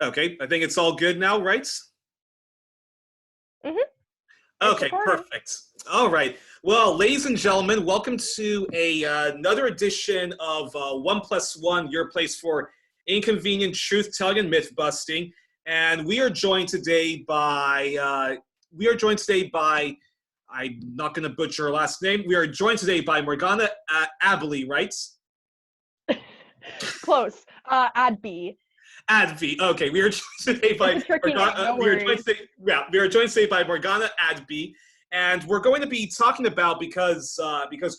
Okay, I think it's all good now, right? Mm-hmm. Okay, perfect. All right. Well, ladies and gentlemen, welcome to another edition of 1+1, your place for inconvenient truth-telling and myth-busting. And we are joined today by, I'm not going to butcher her last name. We are joined today by Morgana Adby, right? Close. Adby. Adby. Okay, we are joined today by It's a tricky name, no we are worries. joined today by Morgana Adby, and we're going to be talking about because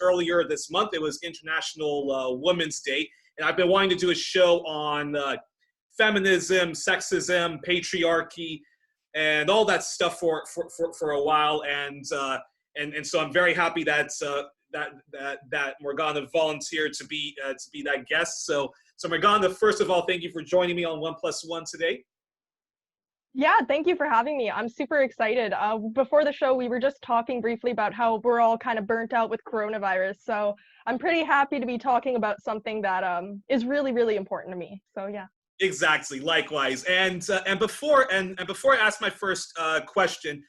earlier this month it was International Women's Day, and I've been wanting to do a show on feminism, sexism, patriarchy, and all that stuff for a while, and so I'm very happy that Morgana volunteered to be that guest. So Morgana, first of all, thank you for joining me on 1+1 today. Yeah, thank you for having me. I'm super excited. Before the show, we were just talking briefly about how we're all kind of burnt out with coronavirus. So I'm pretty happy to be talking about something that is really, really important to me. So yeah. Exactly. Likewise. And before I ask my first question,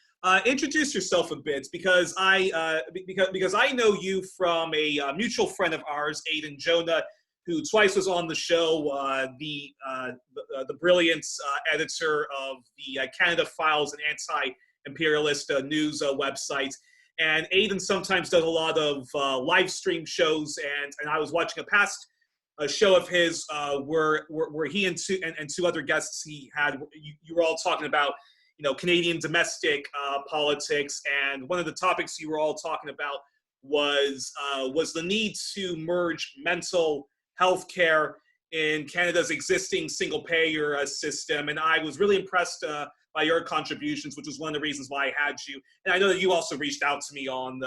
introduce yourself a bit because I know you from a mutual friend of ours, Aidan Jonah, who twice was on the show, the brilliant editor of the Canada Files, an anti-imperialist news website. And Aidan sometimes does a lot of live stream shows, and I was watching a show of his where he and two other guests he had, you were all talking about, Canadian domestic politics, and one of the topics you were all talking about was the need to merge mental health care in Canada's existing single-payer system. And I was really impressed by your contributions, which was one of the reasons why I had you. And I know that you also reached out to me on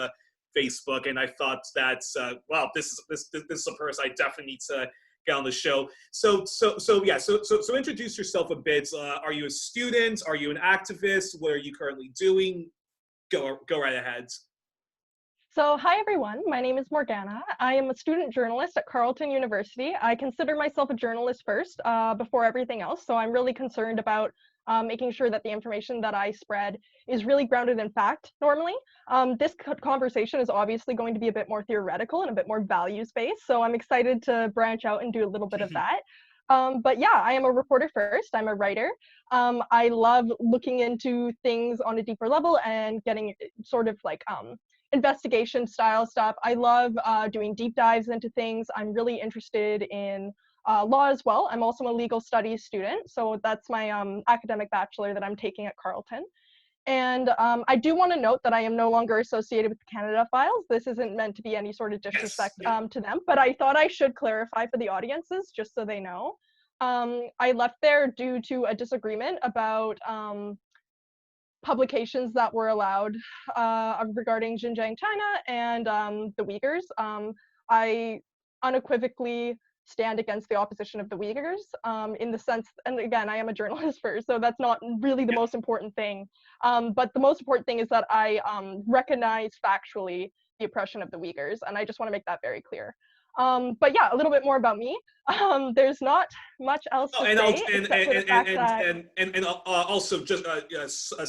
Facebook, and I thought that, wow, this is a person I definitely need to get on the show. So introduce yourself a bit. Are you a student? Are you an activist? What are you currently doing? Go right ahead. So hi everyone, my name is Morgana. I am a student journalist at Carleton University. I consider myself a journalist first, before everything else. So I'm really concerned about making sure that the information that I spread is really grounded in fact normally. This conversation is obviously going to be a bit more theoretical and a bit more values-based. So I'm excited to branch out and do a little bit of that. But yeah, I am a reporter first. I'm a writer. I love looking into things on a deeper level and getting sort of like investigation style stuff. I love doing deep dives into things. I'm really interested in law as well. I'm also a legal studies student, so that's my academic bachelor that I'm taking at Carleton. And I do want to note that I am no longer associated with the Canada Files. This isn't meant to be any sort of disrespect to them, but I thought I should clarify for the audiences just so they know. I left there due to a disagreement about publications that were allowed regarding Xinjiang, China, and the Uyghurs. I unequivocally stand against the opposition of the Uyghurs in the sense, and again, I am a journalist first, so that's not really the most important thing. But the most important thing is that I recognize factually the oppression of the Uyghurs, and I just want to make that very clear. But yeah, a little bit more about me. There's not much else to say. And also, just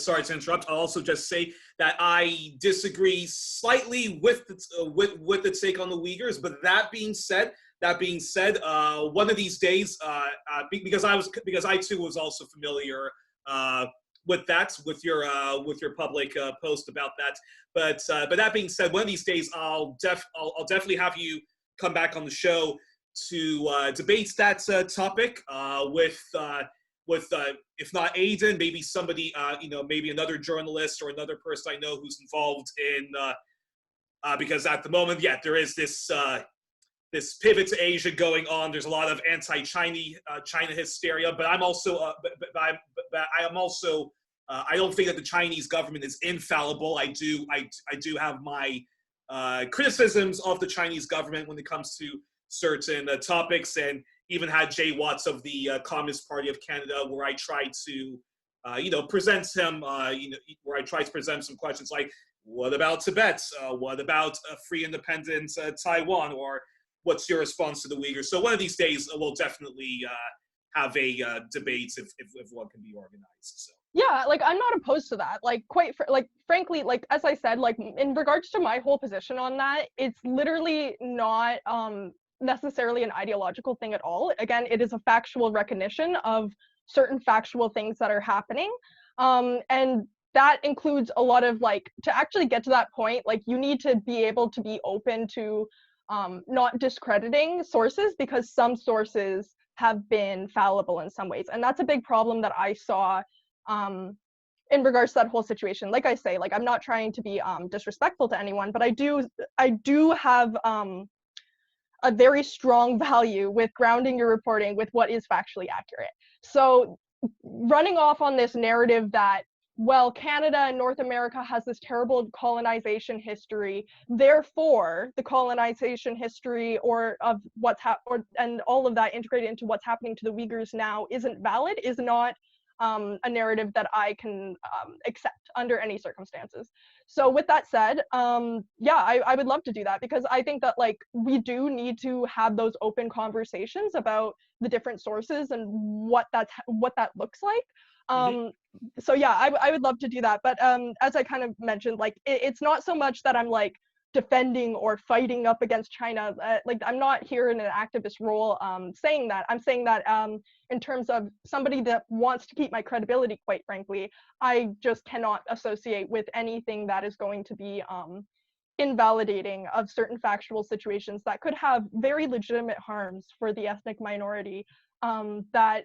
sorry to interrupt. I'll also just say that I disagree slightly with the take on the Uyghurs. But that being said, one of these days, because I too was also familiar with your public post about that. But that being said, one of these days I'll definitely have you come back on the show to debate that topic with if not Aidan, maybe somebody maybe another journalist or another person I know who's involved in because at the moment, yeah, there is this pivot to Asia going on. There's a lot of China hysteria, but I'm also I am also I don't think that the Chinese government is infallible. I do have my criticisms of the Chinese government when it comes to certain topics, and even had Jay Watts of the Communist Party of Canada, where I tried to, present him, where I tried to present some questions like, what about Tibet? What about free independent Taiwan? Or what's your response to the Uyghurs. So one of these days we'll definitely have a debate if one can be organized. So. Yeah, like I'm not opposed to that. Like frankly, like as I said, like in regards to my whole position on that, it's literally not necessarily an ideological thing at all. Again, it is a factual recognition of certain factual things that are happening. And that includes a lot of like, to actually get to that point, like you need to be able to be open to not discrediting sources, because some sources have been fallible in some ways. And that's a big problem that I saw in regards to that whole situation. Like I say, like I'm not trying to be disrespectful to anyone, but I do have a very strong value with grounding your reporting with what is factually accurate. So running off on this narrative that, well, Canada and North America has this terrible colonization history, therefore the colonization history or of what's and all of that integrated into what's happening to the Uyghurs now isn't valid, is not a narrative that I can accept under any circumstances. So with that said, yeah, I would love to do that, because I think that like we do need to have those open conversations about the different sources and what that looks like. So yeah, I would love to do that. But as I kind of mentioned, like it's not so much that I'm like defending or fighting up against China. Like I'm not here in an activist role saying that. I'm saying that in terms of somebody that wants to keep my credibility, quite frankly, I just cannot associate with anything that is going to be invalidating of certain factual situations that could have very legitimate harms for the ethnic minority that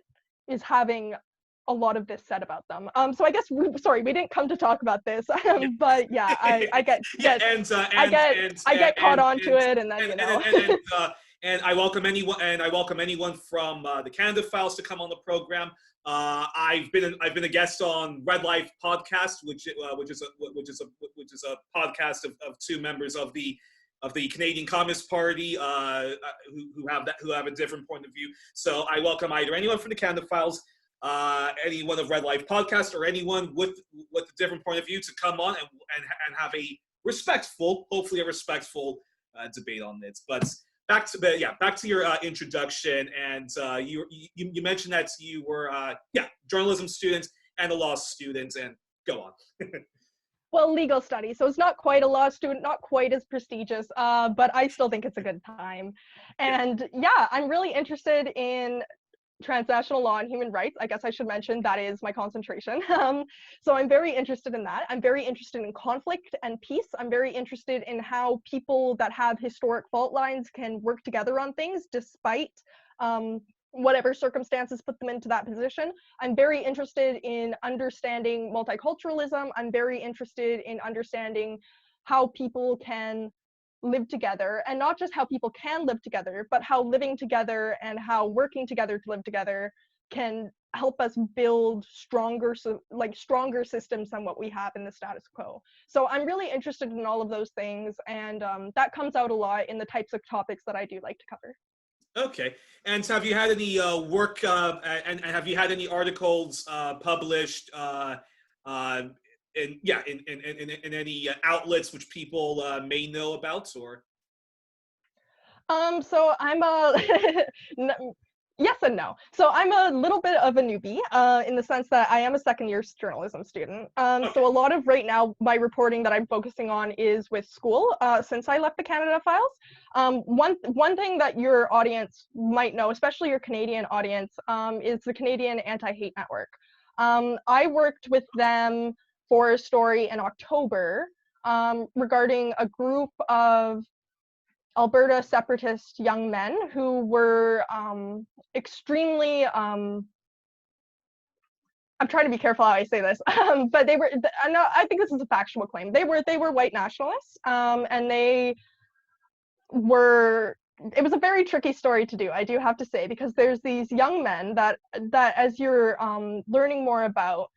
is having a lot of this said about them. So I guess we didn't come to talk about this, but yeah, I get caught onto it, and then and I welcome anyone from the Canada Files to come on the program. I've been a guest on Red Life podcast, which is a podcast of two members of the Canadian Communist Party who have a different point of view. So I welcome either anyone from the Canada Files, anyone of Red Life podcast, or anyone with a different point of view to come on and have a respectful, hopefully a respectful debate on this. But back to your introduction, and you mentioned that you were journalism student and a law student, and go on. Well, legal studies, so it's not quite a law student, not quite as prestigious, but I still think it's a good time. And yeah, I'm really interested in transnational law and human rights. I guess I should mention that is my concentration. So I'm very interested in that. I'm very interested in conflict and peace. I'm very interested in how people that have historic fault lines can work together on things despite whatever circumstances put them into that position. I'm very interested in understanding multiculturalism. I'm very interested in understanding how people can live together, and not just how people can live together, but how living together and how working together to live together can help us build stronger systems than what we have in the status quo. So I'm really interested in all of those things, and that comes out a lot in the types of topics that I do like to cover. Okay, and have you had any work and have you had any articles published in any outlets which people may know about, or? So I'm yes and no. So I'm a little bit of a newbie in the sense that I am a second-year journalism student. So a lot of right now my reporting that I'm focusing on is with school since I left the Canada Files. One thing that your audience might know, especially your Canadian audience, is the Canadian Anti-Hate Network. I worked with them for a story in October regarding a group of Alberta separatist young men who were extremely, I'm trying to be careful how I say this, but they were, I think this is a factual claim. They were white nationalists, and they were, it was a very tricky story to do, I do have to say, because there's these young men that as you're learning more about,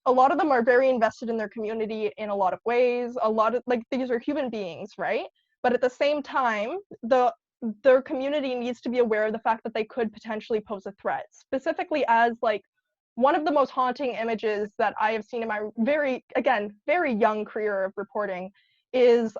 a lot of them are very invested in their community in a lot of ways. A lot of, like, these are human beings, right? But at the same time, their community needs to be aware of the fact that they could potentially pose a threat. Specifically, as like one of the most haunting images that I have seen in my very young career of reporting is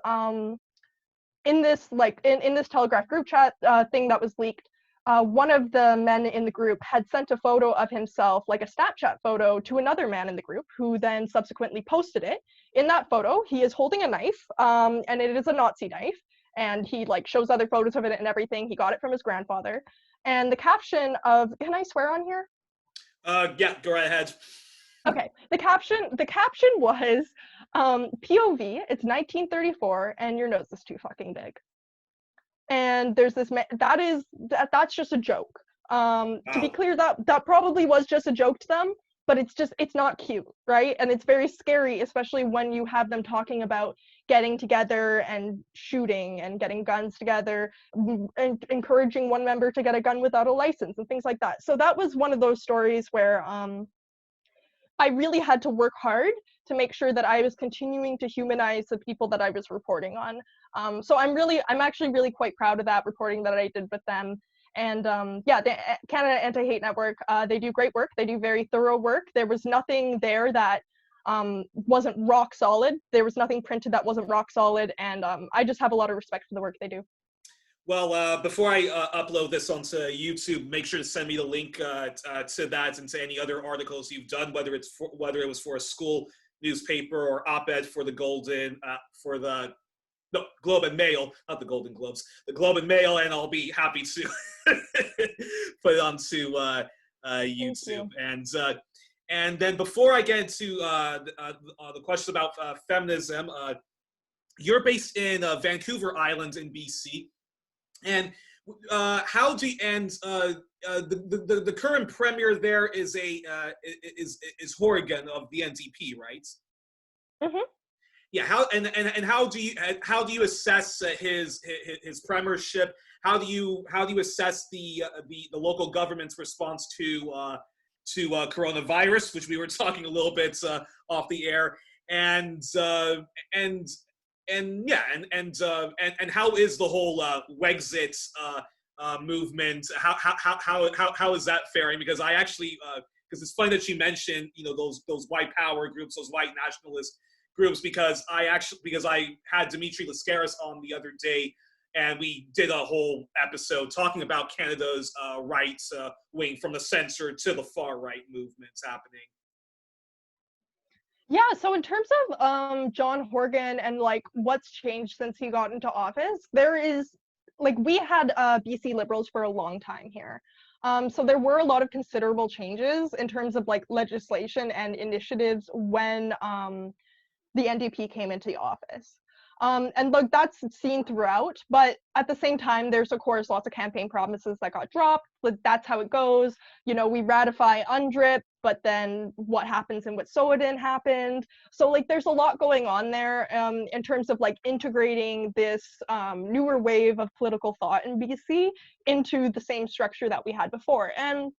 in this in this Telegraph group chat thing that was leaked, one of the men in the group had sent a photo of himself, like a Snapchat photo, to another man in the group, who then subsequently posted it. In that photo, he is holding a knife, and it is a Nazi knife, and he like shows other photos of it and everything. He got it from his grandfather. And the caption of, can I swear on here? Yeah, go right ahead. Okay, the caption was POV, it's 1934, and your nose is too fucking big. And there's this that's just a joke. To be clear, that probably was just a joke to them, but it's not cute, right? And it's very scary, especially when you have them talking about getting together and shooting and getting guns together, and encouraging one member to get a gun without a license and things like that. So that was one of those stories where I really had to work hard to make sure that I was continuing to humanize the people that I was reporting on. So I'm actually really quite proud of that reporting that I did with them. And yeah, the Canada Anti-Hate Network, they do great work. They do very thorough work. There was nothing there that wasn't rock solid. There was nothing printed that wasn't rock solid. And I just have a lot of respect for the work they do. Well, before I upload this onto YouTube, make sure to send me the link to that and to any other articles you've done, whether it was for a school newspaper or op-ed for the Globe and Mail, not the Golden Globes, the Globe and Mail, and I'll be happy to put it onto YouTube. And then before I get into the questions about feminism, you're based in Vancouver Island in BC. And how do the current premier there is Horgan of the NDP, right? Mm-hmm. Yeah. How do you assess his premiership? How do you assess the local government's response to coronavirus, which we were talking a little bit off the air, and how is the whole Wexit movement? How is that faring? Because I actually because it's funny that you mentioned those white power groups, those white nationalist groups, because I had Dimitri Lascaris on the other day, and we did a whole episode talking about Canada's right wing, from the center to the far right movements happening. Yeah, so in terms of John Horgan and like what's changed since he got into office, there is like, we had BC Liberals for a long time here. So there were a lot of considerable changes in terms of like legislation and initiatives when the NDP came into the office. And look, that's seen throughout, but at the same time, there's of course lots of campaign promises that got dropped, but that's how it goes. We ratify UNDRIP, but then what happens in Wet'suwet'en happened. So like, there's a lot going on there in terms of like integrating this newer wave of political thought in BC into the same structure that we had before. And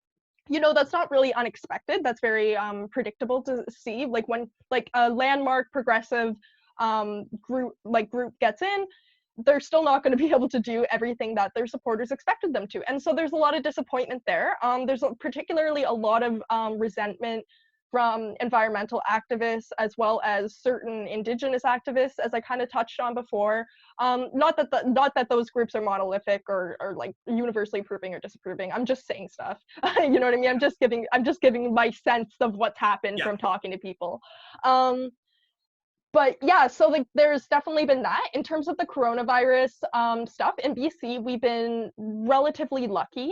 that's not really unexpected. That's very predictable to see. Like, when like a landmark progressive group gets in, they're still not going to be able to do everything that their supporters expected them to. And so there's a lot of disappointment there. There's particularly a lot of resentment from environmental activists, as well as certain Indigenous activists, as I kind of touched on before. Not that those groups are monolithic or like universally approving or disapproving. I'm just saying stuff. You know what I mean? I'm just giving my sense of what's happened from talking to people. But yeah, so like, there's definitely been that. In terms of the coronavirus stuff in BC, we've been relatively lucky.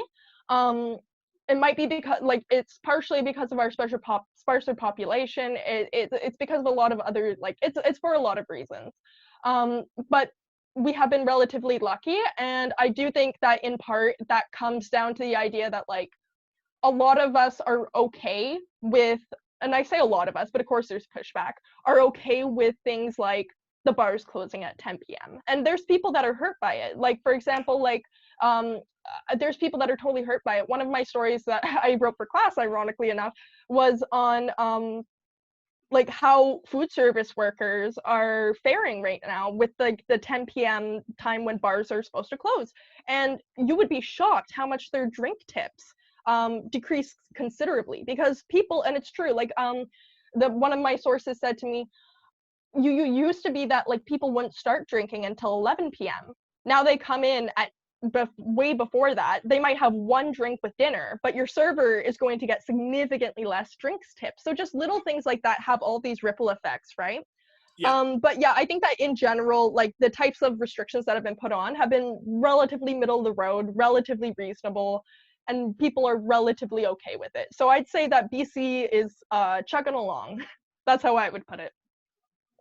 It might be because like, it's partially because of our sparser population. It's because of a lot of other, like, it's for a lot of reasons. But we have been relatively lucky, and I do think that in part that comes down to the idea that like, a lot of us are okay with, and I say a lot of us, but of course there's pushback, are okay with things like the bars closing at 10 p.m. And there's people that are hurt by it. Like, for example, like, there's people that are totally hurt by it. One of my stories that I wrote for class, ironically enough, was on like how food service workers are faring right now with like the 10 p.m. time when bars are supposed to close. And you would be shocked how much their drink tips decrease considerably, because people, and it's true, like one of my sources said to me, you used to be that like people wouldn't start drinking until 11 p.m. Now they come in at way before that. They might have one drink with dinner, but your server is going to get significantly less drinks tips. So just little things like that have all these ripple effects, right? Yeah. But yeah, I think that in general, like the types of restrictions that have been put on have been relatively middle of the road, relatively reasonable, and people are relatively okay with it. So I'd say that BC is chugging along. That's how I would put it.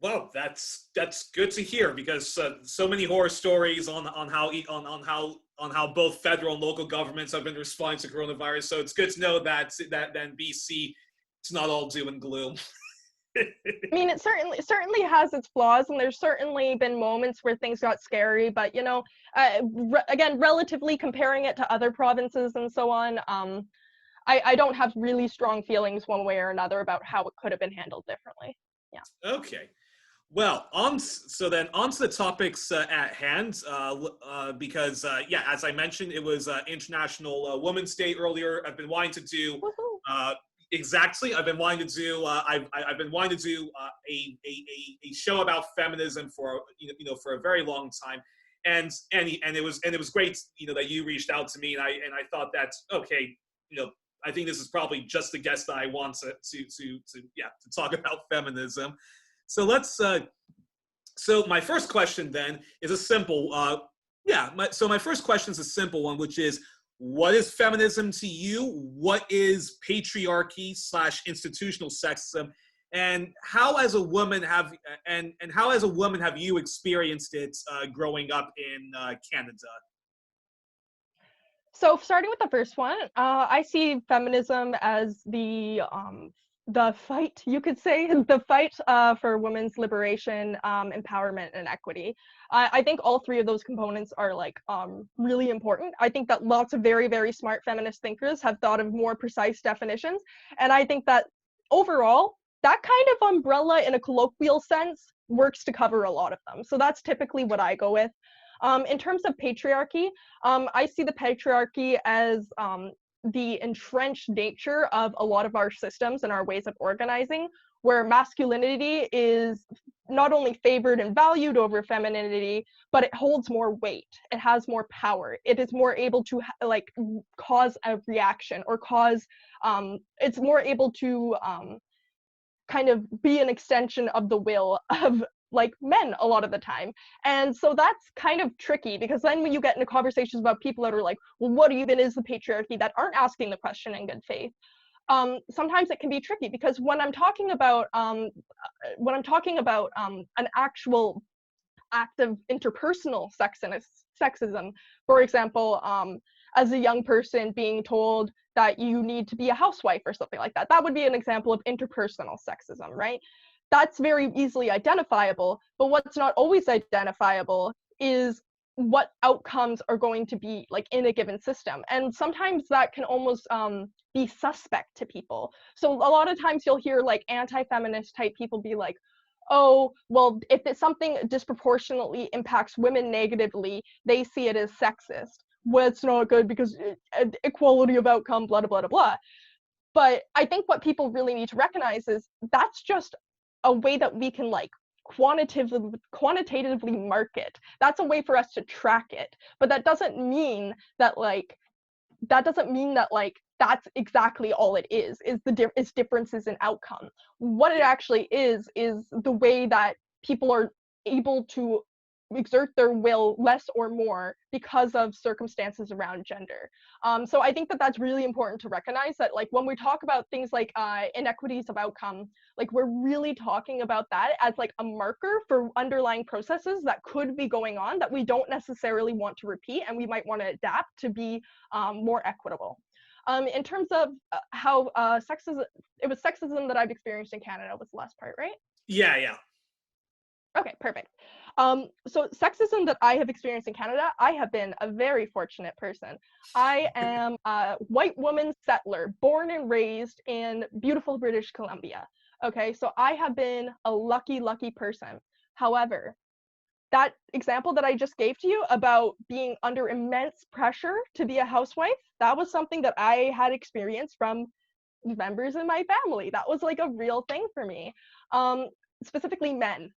Well, that's good to hear, because so many horror stories on how both federal and local governments have been responding to coronavirus. So it's good to know that then BC, it's not all doom and gloom. I mean, it certainly has its flaws, and there's certainly been moments where things got scary. But you know, again, relatively comparing it to other provinces and so on, I don't have really strong feelings one way or another about how it could have been handled differently. Yeah. Okay. Well, so then on to the topics at hand, because yeah, as I mentioned, it was International Women's Day earlier. I've been wanting to do exactly. I've been wanting to do. I've been wanting to do a show about feminism for for a very long time, and it was great that you reached out to me, and I thought that okay, I think this is probably just the guest that I want to talk about feminism. So let's. So my first question then is a simple. So my first question is a simple one, which is, what is feminism to you? What is patriarchy / institutional sexism, and how as a woman have you experienced it growing up in Canada? So starting with the first one, I see feminism as the fight, you could say, the fight for women's liberation, empowerment, and equity. I think all three of those components are like really important. I think that lots of very, very smart feminist thinkers have thought of more precise definitions, and I think that overall, that kind of umbrella in a colloquial sense works to cover a lot of them. So that's typically what I go with. In terms of patriarchy, I see the patriarchy as the entrenched nature of a lot of our systems and our ways of organizing, where masculinity is not only favored and valued over femininity, but it holds more weight. It has more power. It is more able to like cause a reaction or cause. It's more able to kind of be an extension of the will of like men a lot of the time. And so that's kind of tricky, because then when you get into conversations about people that are like, well, what even is the patriarchy, that aren't asking the question in good faith, sometimes it can be tricky, because when I'm talking about an actual act of interpersonal sexism, for example, as a young person being told that you need to be a housewife or something like that, that would be an example of interpersonal sexism, right? That's very easily identifiable, but what's not always identifiable is what outcomes are going to be like in a given system. And sometimes that can almost be suspect to people. So a lot of times you'll hear like anti-feminist type people be like, oh, well, if it's something disproportionately impacts women negatively, they see it as sexist. Well, it's not good because equality of outcome, blah, blah, blah, blah. But I think what people really need to recognize is that's just a way that we can like quantitatively mark it. That's a way for us to track it. But that doesn't mean that that's exactly all it is differences in outcome. What it actually is the way that people are able to exert their will less or more because of circumstances around gender. So I think that that's really important to recognize, that like when we talk about things like inequities of outcome, like we're really talking about that as like a marker for underlying processes that could be going on that we don't necessarily want to repeat, and we might want to adapt to be more equitable. In terms of how sexism, it was sexism that I've experienced in Canada was the last part, right? Yeah. Okay, perfect. So sexism that I have experienced in Canada, I have been a very fortunate person. I am a white woman settler, born and raised in beautiful British Columbia. Okay, so I have been a lucky, lucky person. However, that example that I just gave to you about being under immense pressure to be a housewife, that was something that I had experienced from members in my family. That was like a real thing for me. specifically men,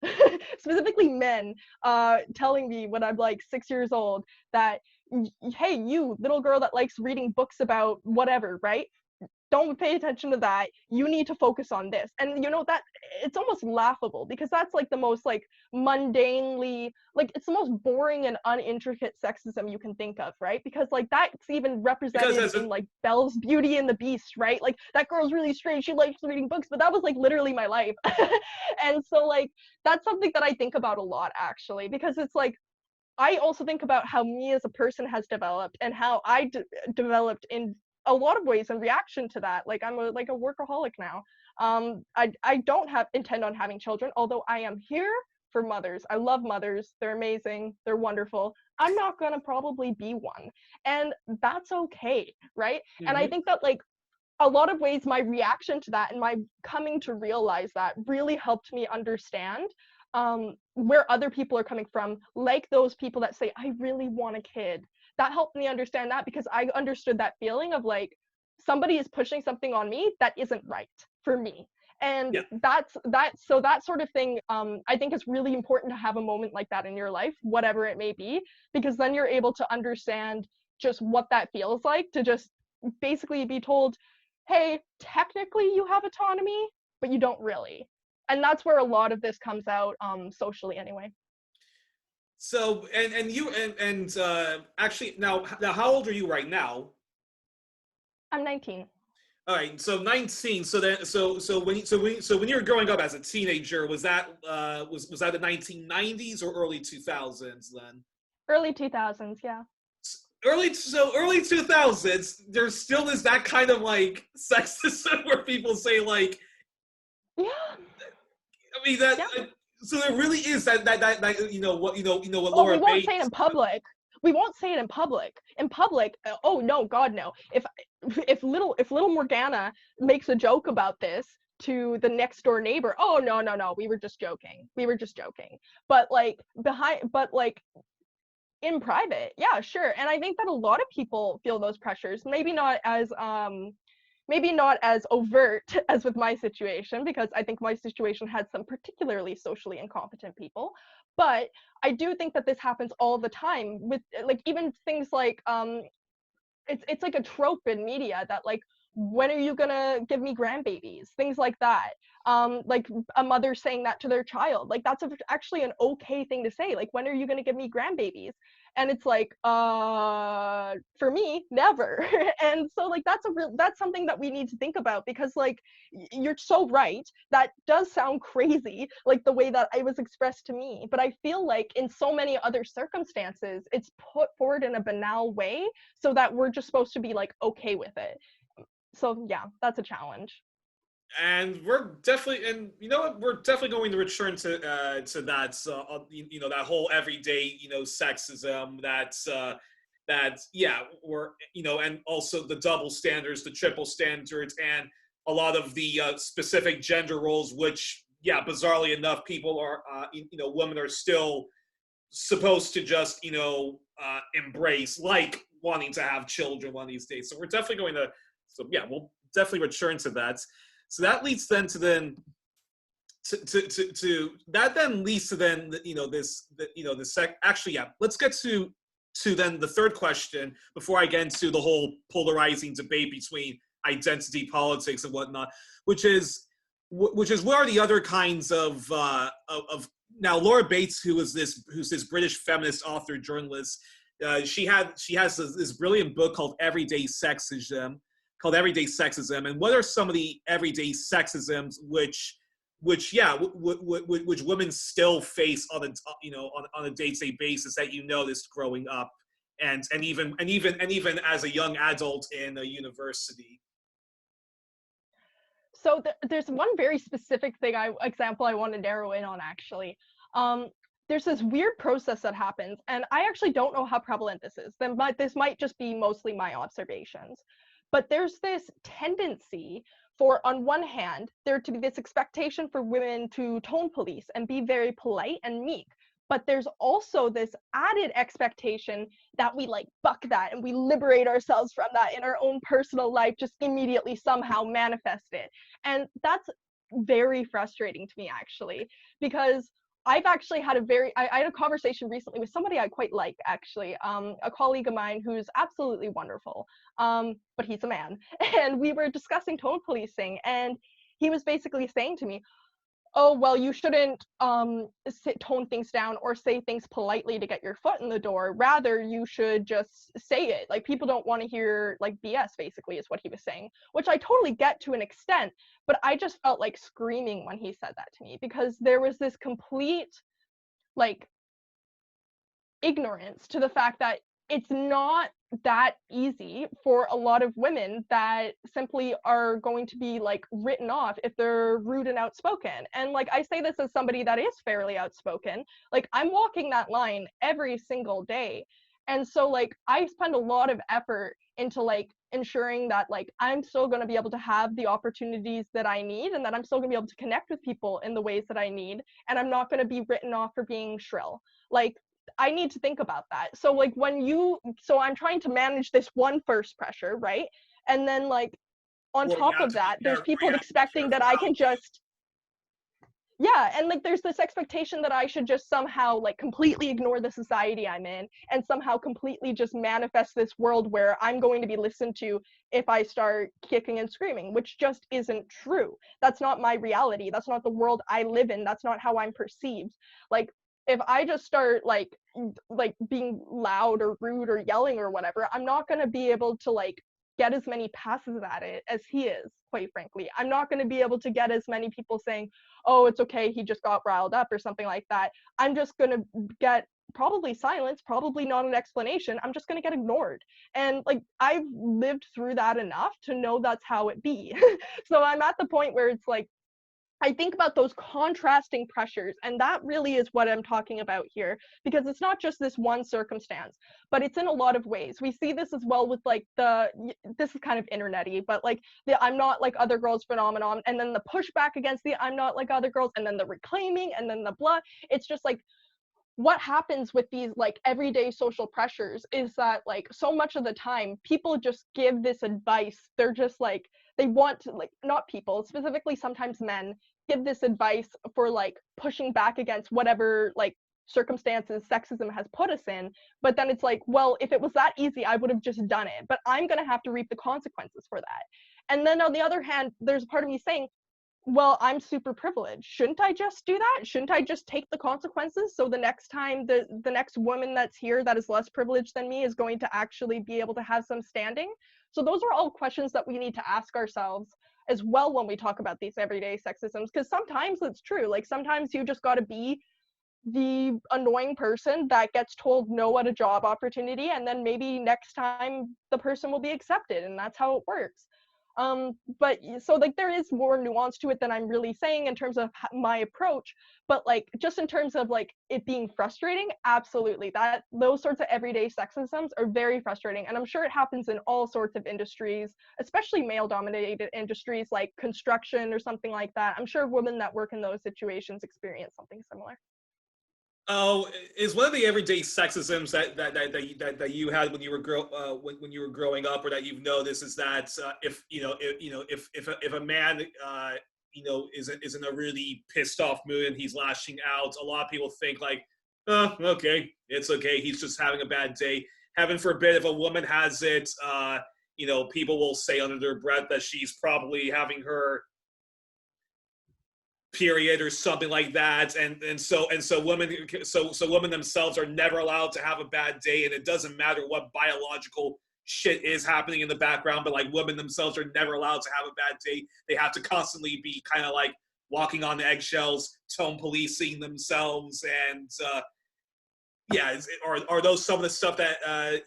specifically men, telling me when I'm like 6 years old that, hey, you little girl that likes reading books about whatever, right? Don't pay attention to that. You need to focus on this. And you know that it's almost laughable because that's like the most like mundanely, like it's the most boring and unintricate sexism you can think of, right? Because like that's even represented in like Belle's Beauty and the Beast, right? Like that girl's really strange, she likes reading books, but that was like literally my life. And so like that's something that I think about a lot actually, because it's like I also think about how me as a person has developed and how I developed in a lot of ways in reaction to that. Like I'm a workaholic now. I don't intend on having children, although I am here for mothers. I love mothers. They're amazing. They're wonderful. I'm not gonna probably be one, and that's okay, right? Mm-hmm. And I think that like a lot of ways my reaction to that and my coming to realize that really helped me understand where other people are coming from, like those people that say, I really want a kid. That helped me understand that because I understood that feeling of like, somebody is pushing something on me that isn't right for me. And so that sort of thing, I think is really important to have a moment like that in your life, whatever it may be, because then you're able to understand just what that feels like to just basically be told, hey, technically you have autonomy, but you don't really. And that's where a lot of this comes out socially anyway. So, and you, actually, now, how old are you right now? I'm 19. All right, so 19. So then, so when you were growing up as a teenager, was that was that the 1990s or early 2000s then? Early 2000s, yeah. Early 2000s, there still is that kind of like sexism where people say like, yeah. I mean that. Yeah. So there really is that you know what Laura. We won't say it in public. We won't say it in public. In public, oh no, God no. If little Morgana makes a joke about this to the next door neighbor, oh no, we were just joking. But like in private, yeah, sure. And I think that a lot of people feel those pressures. Maybe not as overt as with my situation, because I think my situation had some particularly socially incompetent people. But I do think that this happens all the time with like even things like it's like a trope in media that like, when are you gonna give me grandbabies? Things like that. Like a mother saying that to their child. Like that's actually an okay thing to say. Like, when are you gonna give me grandbabies? And it's like, for me, never. And so like that's something that we need to think about, because like you're so right. That does sound crazy, like the way that it was expressed to me. But I feel like in so many other circumstances, it's put forward in a banal way so that we're just supposed to be like okay with it. So yeah, that's a challenge. And we're definitely, and you know what, we're definitely going to return to that, that whole everyday, sexism. We're, and also the double standards, the triple standards, and a lot of the specific gender roles, which, bizarrely enough, people are, women are still supposed to just, embrace, like wanting to have children one of these days. So we're definitely going to, we'll definitely return to that. So that leads then to that then leads to then let's get to then the third question before I get into the whole polarizing debate between identity politics and whatnot, which is what are the other kinds of now Laura Bates, who's this British feminist author journalist, she has this brilliant book called Everyday Sexism. And what are some of the everyday sexisms which women still face on a day-to-day basis that you noticed growing up, and even as a young adult in a university? So there's one very specific example I want to narrow in on actually. There's this weird process that happens, and I actually don't know how prevalent this is. This might just be mostly my observations. But there's this tendency for, on one hand, there to be this expectation for women to tone police and be very polite and meek. But there's also this added expectation that we like buck that and we liberate ourselves from that in our own personal life, just immediately somehow manifest it. And very frustrating to me, actually, because I've actually had I had a conversation recently with somebody I quite like, actually, a colleague of mine who's absolutely wonderful, but he's a man, and we were discussing tone policing, and he was basically saying to me, oh, well, you shouldn't tone things down or say things politely to get your foot in the door. Rather, you should just say it. Like, people don't want to hear, like, BS, basically, is what he was saying, which I totally get to an extent, but I just felt like screaming when he said that to me, because there was this complete, like, ignorance to the fact that it's not that easy for a lot of women that simply are going to be like written off if they're rude and outspoken. And like, I say this as somebody that is fairly outspoken, like I'm walking that line every single day. And so like I spend a lot of effort into like ensuring that like I'm still going to be able to have the opportunities that I need, and that I'm still going to be able to connect with people in the ways that I need, and I'm not going to be written off for being shrill. Like, I need to think about that. So like so I'm trying to manage this one first pressure, right? And then like on top of that, there's people expecting that I can just, yeah, and like there's this expectation that I should just somehow like completely ignore the society I'm in and somehow completely just manifest this world where I'm going to be listened to if I start kicking and screaming, which just isn't true. That's not my reality. That's not the world I live in. That's not how I'm perceived. Like, if I just start like being loud or rude or yelling or whatever, I'm not going to be able to like get as many passes at it as he is, quite frankly. I'm not going to be able to get as many people saying, oh, it's okay, he just got riled up or something like that. I'm just going to get probably silence, probably not an explanation. I'm just going to get ignored. And like, I've lived through that enough to know that's how it be. So I'm at the point where it's like, I think about those contrasting pressures, and that really is what I'm talking about here, because it's not just this one circumstance, but it's in a lot of ways. We see this as well with like this is kind of internet-y, but like the I'm not like other girls phenomenon, and then the pushback against the I'm not like other girls, and then the reclaiming, and then the blah. It's just like, what happens with these like everyday social pressures is that like so much of the time people just give this advice. They're just like, they want to, like, not people, specifically sometimes men, give this advice for like pushing back against whatever like circumstances sexism has put us in. But then it's like, well, if it was that easy, I would have just done it, but I'm going to have to reap the consequences for that. And then on the other hand, there's a part of me saying, well, I'm super privileged. Shouldn't I just do that? Shouldn't I just take the consequences? So the next time the next woman that's here that is less privileged than me is going to actually be able to have some standing? So those are all questions that we need to ask ourselves as well when we talk about these everyday sexisms, because sometimes it's true. Like sometimes you just got to be the annoying person that gets told no at a job opportunity, and then maybe next time the person will be accepted, and that's how it works. But so like there is more nuance to it than I'm really saying in terms of my approach, but like just in terms of like it being frustrating, absolutely, that those sorts of everyday sexisms are very frustrating, and I'm sure it happens in all sorts of industries, especially male dominated industries like construction or something like that. I'm sure women that work in those situations experience something similar. Oh, is one of the everyday sexisms that you had when you were when you were growing up, or that you've noticed, is that if a man is in a really pissed off mood and he's lashing out, a lot of people think like, oh, okay, it's okay, he's just having a bad day. Heaven forbid if a woman has it, people will say under their breath that she's probably having her period or something like that, and so women themselves are never allowed to have a bad day, and it doesn't matter what biological shit is happening in the background, but like women themselves are never allowed to have a bad day. They have to constantly be kind of like walking on eggshells, tone policing themselves, and yeah, are those some of the stuff that that's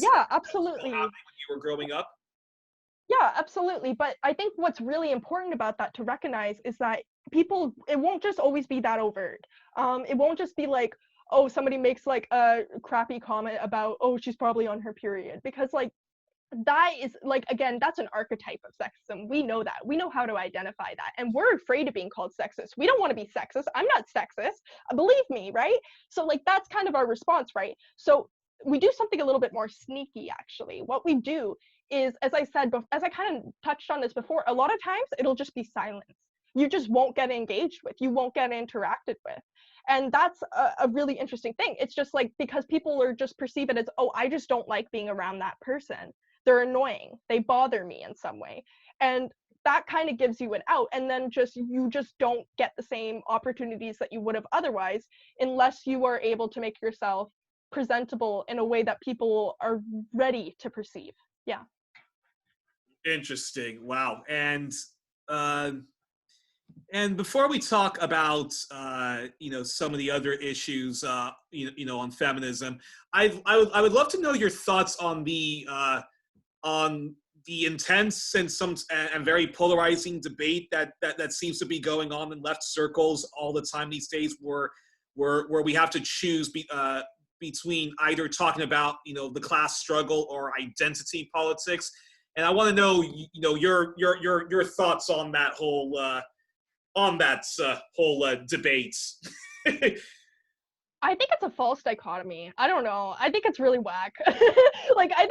Yeah, still absolutely. happening when you were growing up? Yeah, absolutely. But I think what's really important about that to recognize is that people, it won't just always be that overt. It won't just be like, oh, somebody makes like a crappy comment about, oh, she's probably on her period. Because like, that is like, again, that's an archetype of sexism. We know that. We know how to identify that. And we're afraid of being called sexist. We don't want to be sexist. I'm not sexist. Believe me, right? So like, that's kind of our response, right? So we do something a little bit more sneaky, actually. What we do is, as I said, as I kind of touched on this before, a lot of times it'll just be silence. You just won't get engaged with, you won't get interacted with. And that's a really interesting thing. It's just like, because people are just perceive it as, oh, I just don't like being around that person. They're annoying. They bother me in some way. And that kind of gives you an out. And then you just don't get the same opportunities that you would have otherwise, unless you are able to make yourself presentable in a way that people are ready to perceive. Yeah. Interesting. Wow. And before we talk about some of the other issues on feminism, I would love to know your thoughts on the intense and very polarizing debate that seems to be going on in left circles all the time these days, where we have to choose between either talking about the class struggle or identity politics. And I want to know your thoughts on that whole debate. I think it's a false dichotomy. I don't know. I think it's really whack. Like, I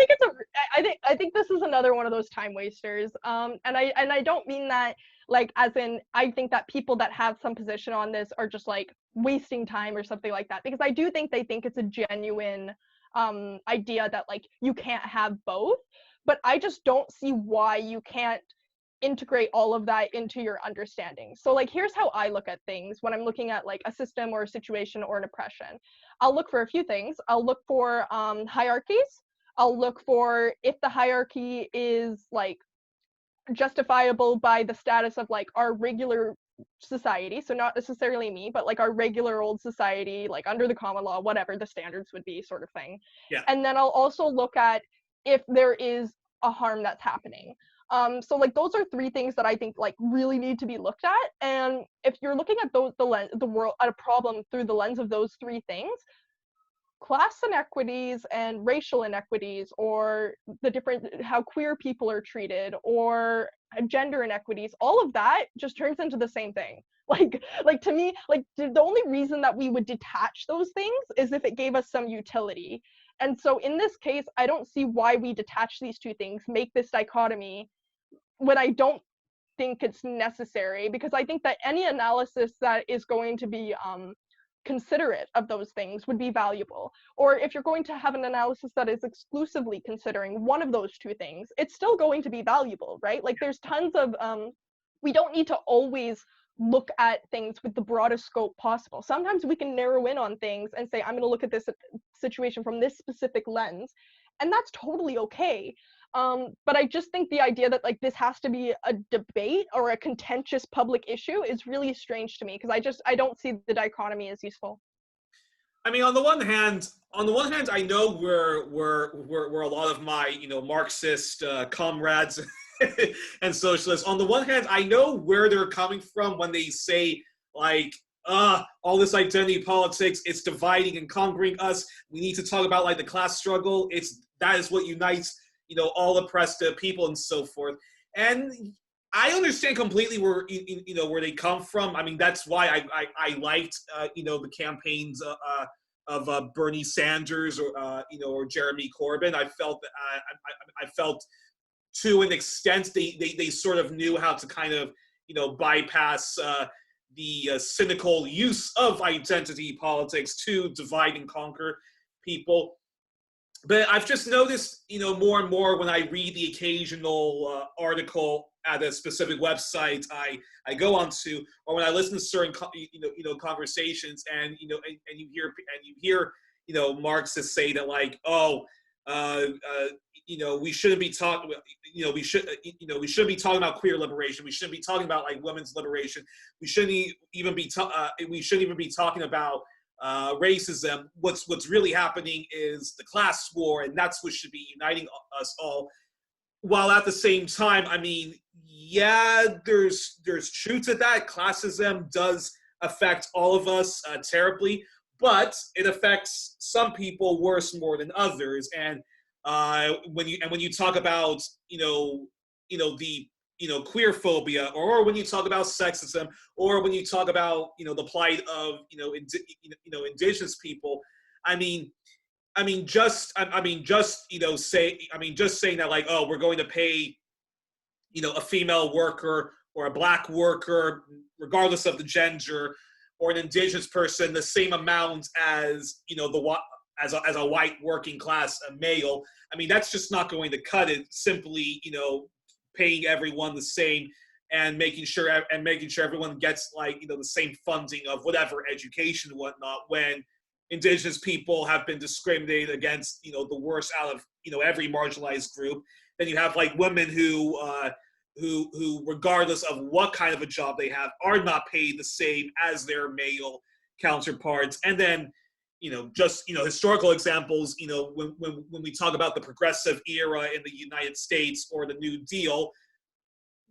think this is another one of those time wasters. And I don't mean that like as in I think that people that have some position on this are just like wasting time or something like that, because I do think they think it's a genuine idea that like you can't have both, but I just don't see why you can't integrate all of that into your understanding. So like, here's how I look at things when I'm looking at like a system or a situation or an oppression. I'll look for a few things. I'll look for hierarchies. I'll look for if the hierarchy is like justifiable by the status of like our regular society, so not necessarily me, but like our regular old society, like under the common law, whatever the standards would be, sort of thing. Yeah. And then I'll also look at if there is a harm that's happening. So like those are three things that I think like really need to be looked at. And if you're looking at the world at a problem through the lens of those three things, class inequities and racial inequities, or the different how queer people are treated, or gender inequities, all of that just turns into the same thing. Like to me, like the only reason that we would detach those things is if it gave us some utility. And so in this case, I don't see why we detach these two things, make this dichotomy, when I don't think it's necessary, because I think that any analysis that is going to be considerate of those things would be valuable. Or if you're going to have an analysis that is exclusively considering one of those two things, it's still going to be valuable, right? Like there's tons of, we don't need to always look at things with the broadest scope possible. Sometimes we can narrow in on things and say, I'm going to look at this situation from this specific lens, and that's totally okay. But I just think the idea that like this has to be a debate or a contentious public issue is really strange to me, because I don't see the dichotomy as useful. I mean, on the one hand, I know where a lot of my Marxist comrades and socialists. On the one hand, I know where they're coming from when they say like, all this identity politics, it's dividing and conquering us. We need to talk about like the class struggle. That is what unites all oppressed people and so forth. And I understand completely where where they come from. I mean, that's why I liked the campaigns of Bernie Sanders or Jeremy Corbyn. I felt I felt to an extent they sort of knew how to kind of bypass the cynical use of identity politics to divide and conquer people. But I've just noticed, more and more when I read the occasional article at a specific website I go onto, or when I listen to certain conversations, and you hear Marxists say that like, we shouldn't be talking, we shouldn't be talking about queer liberation. We shouldn't be talking about like women's liberation. We shouldn't even be talking about racism. What's really happening is the class war, and that's what should be uniting us all. While at the same time, I mean, yeah, there's truth to that. Classism does affect all of us terribly, but it affects some people worse more than others. And when you talk about the queer phobia, or when you talk about sexism, or when you talk about the plight of Indigenous people, I mean, just saying that, like, oh, we're going to pay, a female worker or a black worker, regardless of the gender, or an indigenous person, the same amount as, as a white working class male. I mean, that's just not going to cut it. Simply, paying everyone the same and making sure everyone gets, like, the same funding of whatever education and whatnot, when indigenous people have been discriminated against, the worst out of, every marginalized group. Then you have, like, women who regardless of what kind of a job they have, are not paid the same as their male counterparts. And then, historical examples, when we talk about the progressive era in the United States or the New Deal,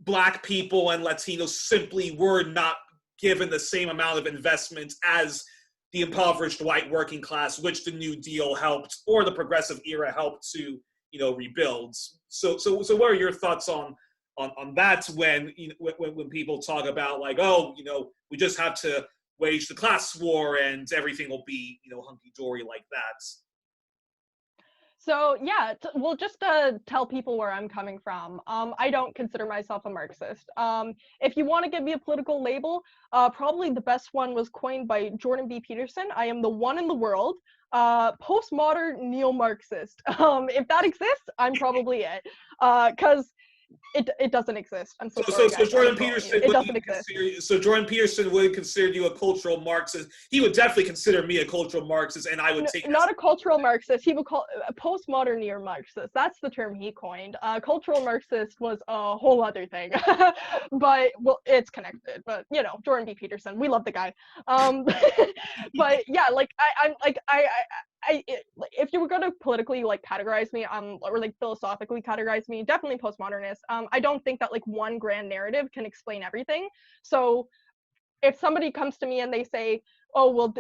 Black people and Latinos simply were not given the same amount of investment as the impoverished white working class, which the New Deal helped, or the progressive era helped to, rebuild. So what are your thoughts on that, when people talk about, like, oh, we just have to wage the class war and everything will be, hunky-dory like that? So yeah, well, just to tell people where I'm coming from, I don't consider myself a Marxist. If you want to give me a political label, probably the best one was coined by Jordan B. Peterson. I am the one in the world, postmodern neo-Marxist. If that exists, I'm probably it, because it doesn't exist. I'm so sorry, guys. Jordan Peterson, it doesn't exist. Jordan Peterson would consider you a cultural Marxist. He would definitely consider me a cultural Marxist, and I would take not a cultural Marxist. He would call a postmodern neo-Marxist. That's the term he coined. Cultural Marxist was a whole other thing, but well, it's connected. But Jordan B. Peterson, we love the guy. But yeah, like if you were going to politically, like, categorize me, or like philosophically categorize me, definitely postmodernist. I don't think that, like, one grand narrative can explain everything. So if somebody comes to me and they say, oh, well,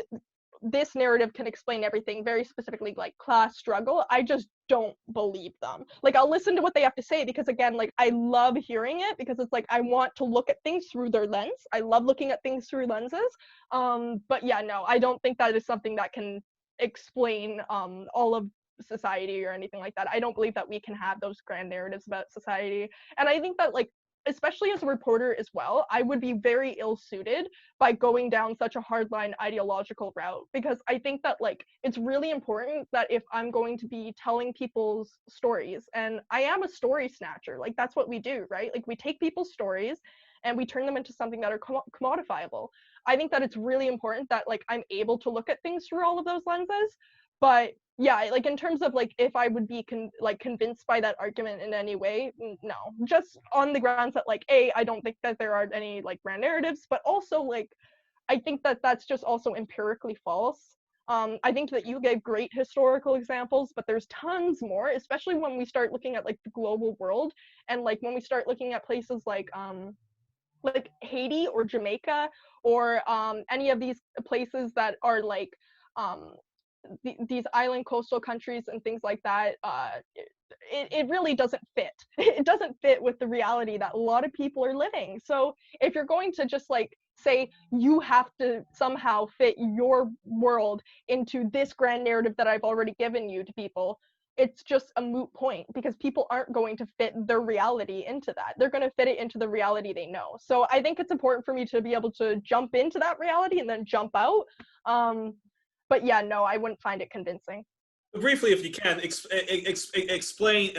this narrative can explain everything, very specifically like class struggle, I just don't believe them. Like, I'll listen to what they have to say, because again, like, I love hearing it, because it's like I want to look at things through their lens. I love looking at things through lenses. But yeah, no, I don't think that is something that can explain all of society or anything like that. I don't believe that we can have those grand narratives about society. And I think that, like, especially as a reporter as well, I would be very ill-suited by going down such a hardline ideological route, because I think that, like, it's really important that if I'm going to be telling people's stories, and I am a story snatcher, like, that's what we do, right? Like, we take people's stories and we turn them into something that are commodifiable. I think that it's really important that, like, I'm able to look at things through all of those lenses. But yeah, like, in terms of, like, if I would be convinced by that argument in any way, no. Just on the grounds that, like, I don't think that there are any, like, grand narratives, but also, like, I think that that's just also empirically false. I think that you gave great historical examples, but there's tons more, especially when we start looking at, like, the global world, and, like, when we start looking at places like Haiti or Jamaica, or any of these places that are, like, these island coastal countries and things like that. It really doesn't fit. It doesn't fit with the reality that a lot of people are living. So if you're going to just, like, say you have to somehow fit your world into this grand narrative that I've already given you to people, it's just a moot point, because people aren't going to fit their reality into that. They're going to fit it into the reality they know. So I think it's important for me to be able to jump into that reality and then jump out. But yeah, no, I wouldn't find it convincing. Briefly, if you can, explain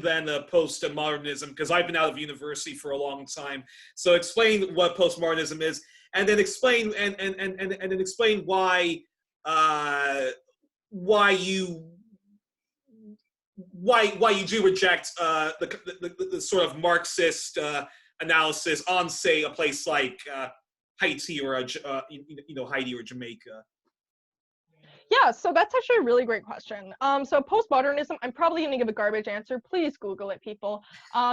then post-modernism, because I've been out of university for a long time. So explain what post-modernism is, and then explain and then explain why you do reject the sort of Marxist analysis on, say, a place like Haiti or Haiti or Jamaica. Yeah, so that's actually a really great question. So postmodernism, I'm probably going to give a garbage answer. Please Google it, people,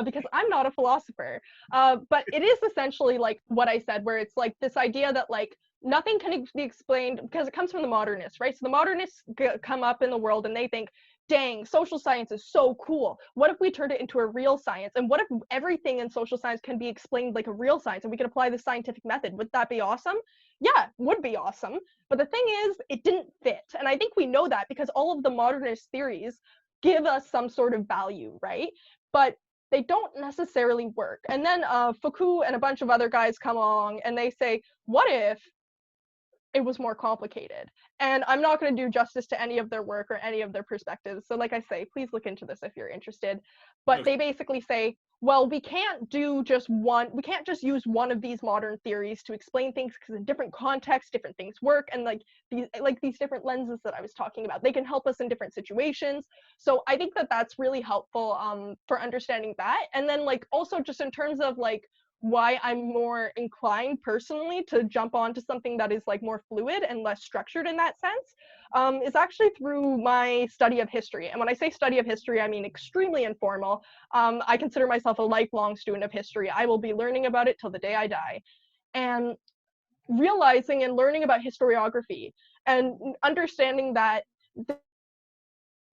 because I'm not a philosopher. But it is essentially like what I said, where it's like this idea that, like, nothing can be explained, because it comes from the modernists, right? So the modernists come up in the world and they think, dang, social science is so cool. What if we turned it into a real science? And what if everything in social science can be explained like a real science, and we can apply the scientific method? Would that be awesome? yeah, would be awesome. But the thing is, it didn't fit. And I think we know that because all of the modernist theories give us some sort of value, right? But they don't necessarily work. And then Foucault and a bunch of other guys come along and they say, what if it was more complicated? And I'm not going to do justice to any of their work or any of their perspectives. So like I say, please look into this if you're interested. But they basically say, well, we can't just use one of these modern theories to explain things, because in different contexts, different things work. And these different lenses that I was talking about, they can help us in different situations. So I think that that's really helpful for understanding that. And then like also just in terms of like why I'm more inclined personally to jump onto something that is like more fluid and less structured in that sense, is actually through my study of history. And when I say study of history, I mean extremely informal. I consider myself a lifelong student of history. I will be learning about it till the day I die. And realizing and learning about historiography and understanding that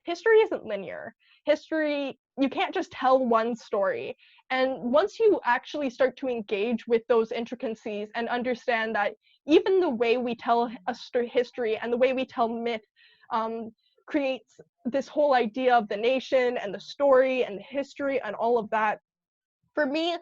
history isn't linear. History, you can't just tell one story. And once you actually start to engage with those intricacies and understand that even the way we tell history and the way we tell myth creates this whole idea of the nation and the story and the history and all of that, for me,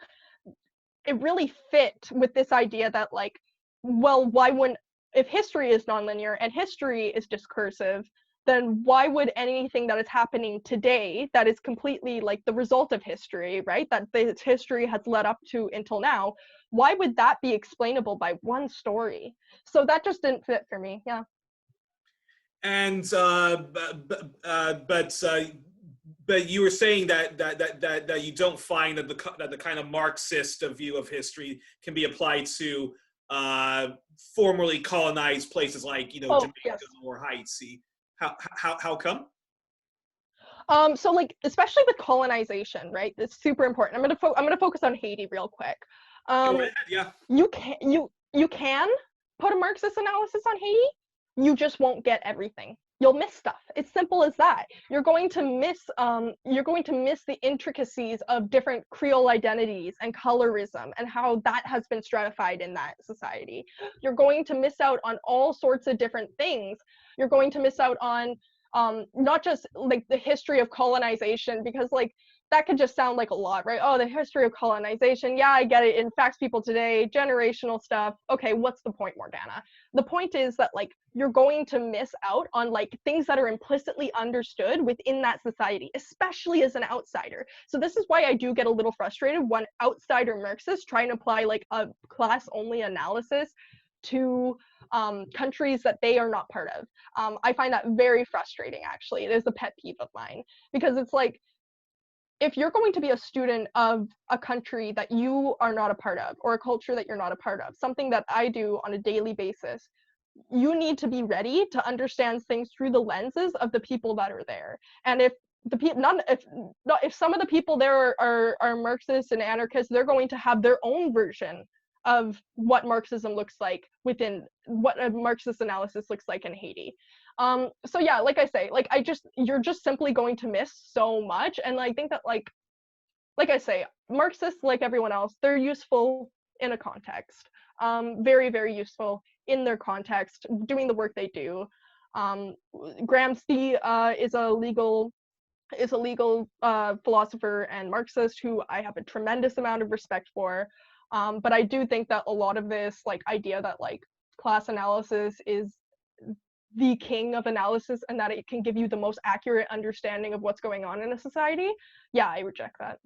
it really fit with this idea that like, well, why wouldn't, if history is nonlinear and history is discursive, then why would anything that is happening today that is completely like the result of history, right, that this history has led up to until now, why would that be explainable by one story? So that just didn't fit for me. Yeah. And but you were saying that you don't find that the kind of Marxist view of history can be applied to formerly colonized places like Jamaica Yes. or Haiti. How come? So like especially with colonization, right? It's super important. I'm gonna focus on Haiti real quick. Go ahead, yeah. You can put a Marxist analysis on Haiti. You just won't get everything. You'll miss stuff. It's simple as that. You're going to miss the intricacies of different Creole identities and colorism and how that has been stratified in that society. You're going to miss out on all sorts of different things. You're going to miss out on not just like the history of colonization, because like that could just sound like a lot, right? Oh, the history of colonization. Yeah, I get it. It affects people today, generational stuff. Okay, what's the point, Morgana? The point is that like you're going to miss out on like things that are implicitly understood within that society, especially as an outsider. So this is why I do get a little frustrated when outsider Marxists try and apply like a class-only analysis to countries that they are not part of. I find that very frustrating, actually. It is a pet peeve of mine, because it's like, if you're going to be a student of a country that you are not a part of, or a culture that you're not a part of, something that I do on a daily basis, you need to be ready to understand things through the lenses of the people that are there. And if the people, if some of the people there are Marxists and anarchists, they're going to have their own version of what Marxism looks like within what a Marxist analysis looks like in Haiti. So yeah, like I say, like you're just simply going to miss so much. And I think that like I say, Marxists, like everyone else, they're useful in a context. Very, very useful in their context, doing the work they do. Gramsci is a legal philosopher and Marxist who I have a tremendous amount of respect for. But I do think that a lot of this like idea that like class analysis is the king of analysis and that it can give you the most accurate understanding of what's going on in a society, yeah, I reject that.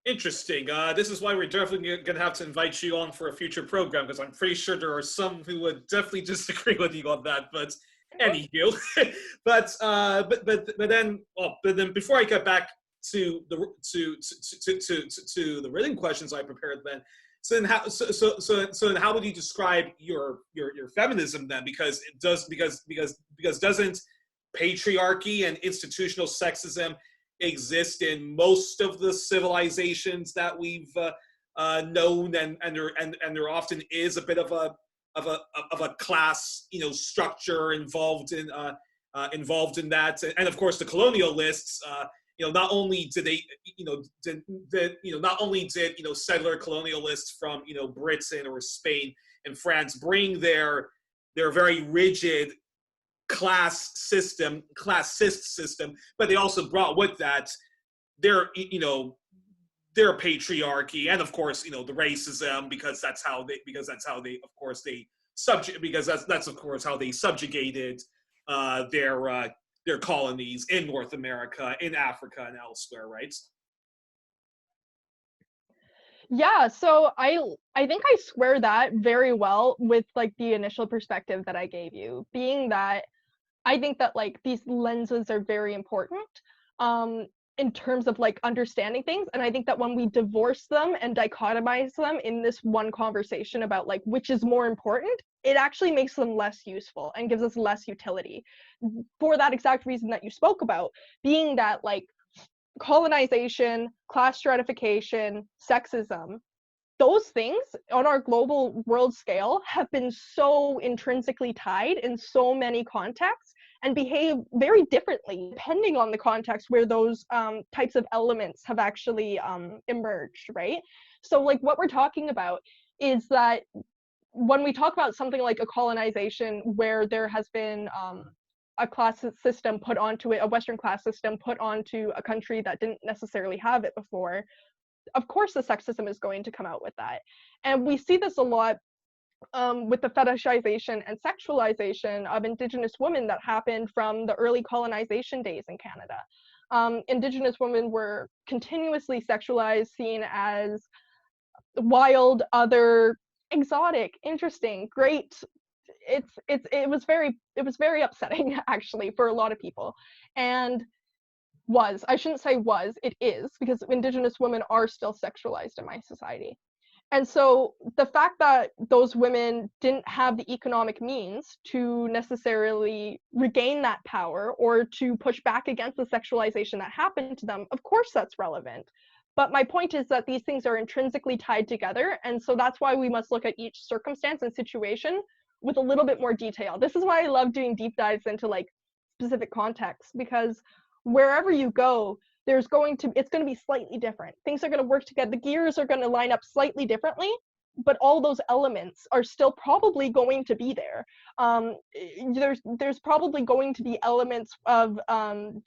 Interesting. This is why we're definitely going to have to invite you on for a future program, because I'm pretty sure there are some who would definitely disagree with you on that. But anywho, but then before I get back to the the written questions I prepared, then so then how would you describe your feminism then? Because doesn't patriarchy and institutional sexism exist in most of the civilizations that we've known, and there often is a bit of a class structure involved in that, and of course the colonialists. Not only did they, not only did settler colonialists from Britain or Spain in France bring their very rigid classist system, but they also brought with that their their patriarchy, and of course the racism, because that's how they of course they subject because that's of course how they subjugated their colonies in North America, in Africa, and elsewhere, right? Yeah, so I think I square that very well with like the initial perspective that I gave you, being that I think that like these lenses are very important um in terms of like understanding things, and I think that when we divorce them and dichotomize them in this one conversation about like which is more important, it actually makes them less useful and gives us less utility for that exact reason that you spoke about, being that like colonization, class stratification, sexism, those things on our global world scale have been so intrinsically tied in so many contexts and behave very differently depending on the context where those types of elements have actually emerged, right? So like what we're talking about is that when we talk about something like a colonization where there has been a class system put onto it, a Western class system put onto a country that didn't necessarily have it before, of course the sexism is going to come out with that. And we see this a lot with the fetishization and sexualization of Indigenous women that happened from the early colonization days in Canada. Indigenous women were continuously sexualized, seen as wild, other, exotic, interesting, great. It was very upsetting actually for a lot of people. And I shouldn't say was, it is, because Indigenous women are still sexualized in my society. And so the fact that those women didn't have the economic means to necessarily regain that power or to push back against the sexualization that happened to them, of course that's relevant. But my point is that these things are intrinsically tied together. And so that's why we must look at each circumstance and situation with a little bit more detail. This is why I love doing deep dives into like specific contexts, because wherever you go, it's going to be slightly different. Things are going to work together. The gears are going to line up slightly differently, but all those elements are still probably going to be there. There's probably going to be elements of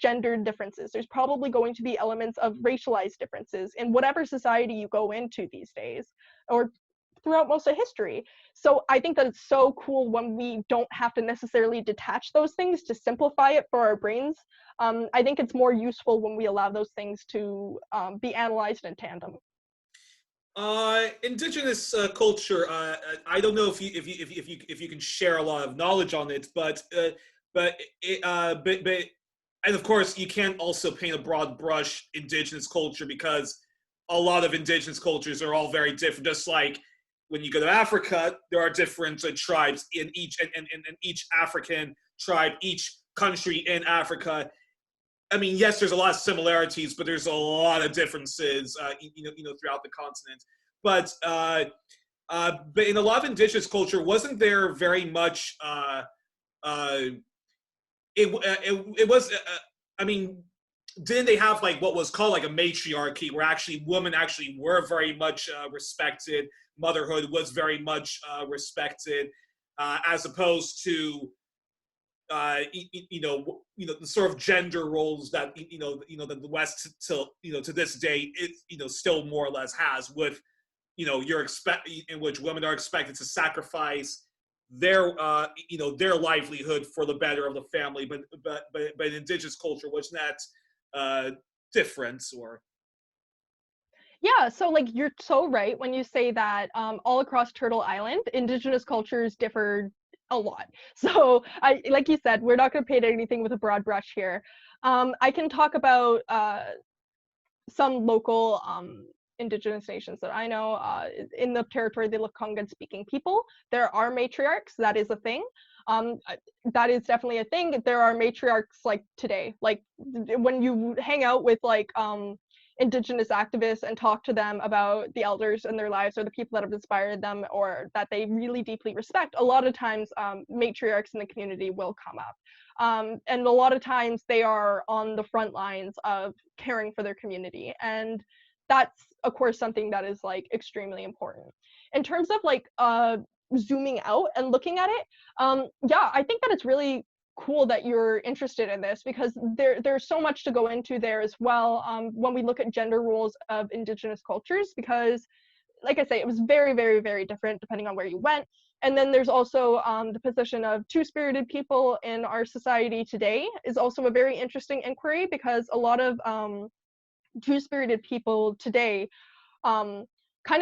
gender differences. There's probably going to be elements of racialized differences in whatever society you go into these days, or throughout most of history. So I think that it's so cool when we don't have to necessarily detach those things to simplify it for our brains. I think it's more useful when we allow those things to be analyzed in tandem. Indigenous culture. I don't know if you can share a lot of knowledge on it, but and of course you can't also paint a broad brush Indigenous culture, because a lot of Indigenous cultures are all very different. Just like when you go to Africa, there are different tribes in each African tribe, each country in Africa. I mean, yes, there's a lot of similarities, but there's a lot of differences, throughout the continent. But in a lot of Indigenous culture, wasn't there very much? It was. I mean, didn't they have like what was called like a matriarchy, where actually women actually were very much respected, motherhood was very much respected, as opposed to the sort of gender roles that that the West till to this day it still more or less has, with in which women are expected to sacrifice their their livelihood for the better of the family, but Indigenous culture was not different, or Yeah, so like you're so right when you say that all across Turtle Island, Indigenous cultures differ a lot. So like you said, we're not going to paint anything with a broad brush here. I can talk about some local Indigenous nations that I know. In the territory of the Lekwungen speaking people, there are matriarchs. That is a thing. That is definitely a thing. There are matriarchs like today. Like when you hang out with like Indigenous activists and talk to them about the elders in their lives or the people that have inspired them or that they really deeply respect, a lot of times matriarchs in the community will come up. And a lot of times they are on the front lines of caring for their community. And that's, of course, something that is like extremely important. In terms of like zooming out and looking at it, yeah, I think that it's really cool that you're interested in this, because there's so much to go into there as well, when we look at gender roles of Indigenous cultures, because like I say, it was very, very, very different depending on where you went. And then there's also the position of two-spirited people in our society today is also a very interesting inquiry, because a lot of two-spirited people today kind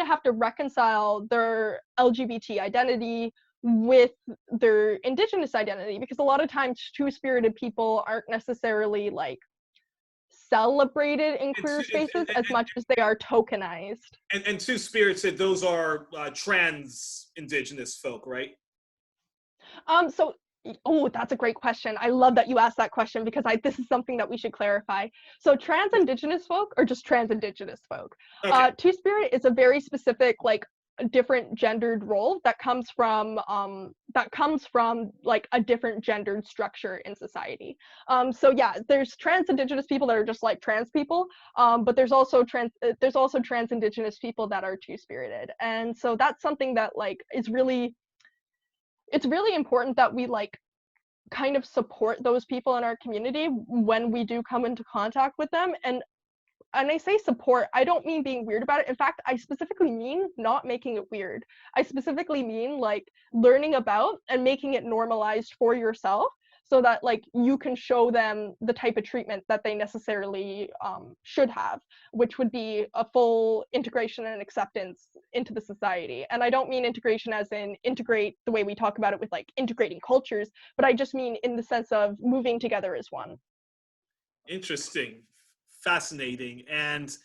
of have to reconcile their LGBT identity with their Indigenous identity, because a lot of times two-spirited people aren't necessarily like celebrated in queer spaces as much as they are tokenized. And two spirits said those are trans Indigenous folk, right? So, oh, that's a great question. I love that you asked that question, because this is something that we should clarify. So trans Indigenous folk, or just trans Indigenous folk? Okay. Two-spirit is a very specific, like, different gendered role that comes from like a different gendered structure in society. So yeah, there's trans Indigenous people that are just like trans people, but there's also trans Indigenous people that are two-spirited, and so that's something that like it's really important that we like kind of support those people in our community when we do come into contact with them. And I say support, I don't mean being weird about it. In fact, I specifically mean not making it weird. I specifically mean like learning about and making it normalized for yourself, so that like you can show them the type of treatment that they necessarily should have, which would be a full integration and acceptance into the society. And I don't mean integration as in integrate the way we talk about it with like integrating cultures, but I just mean in the sense of moving together as one. Interesting. Fascinating, and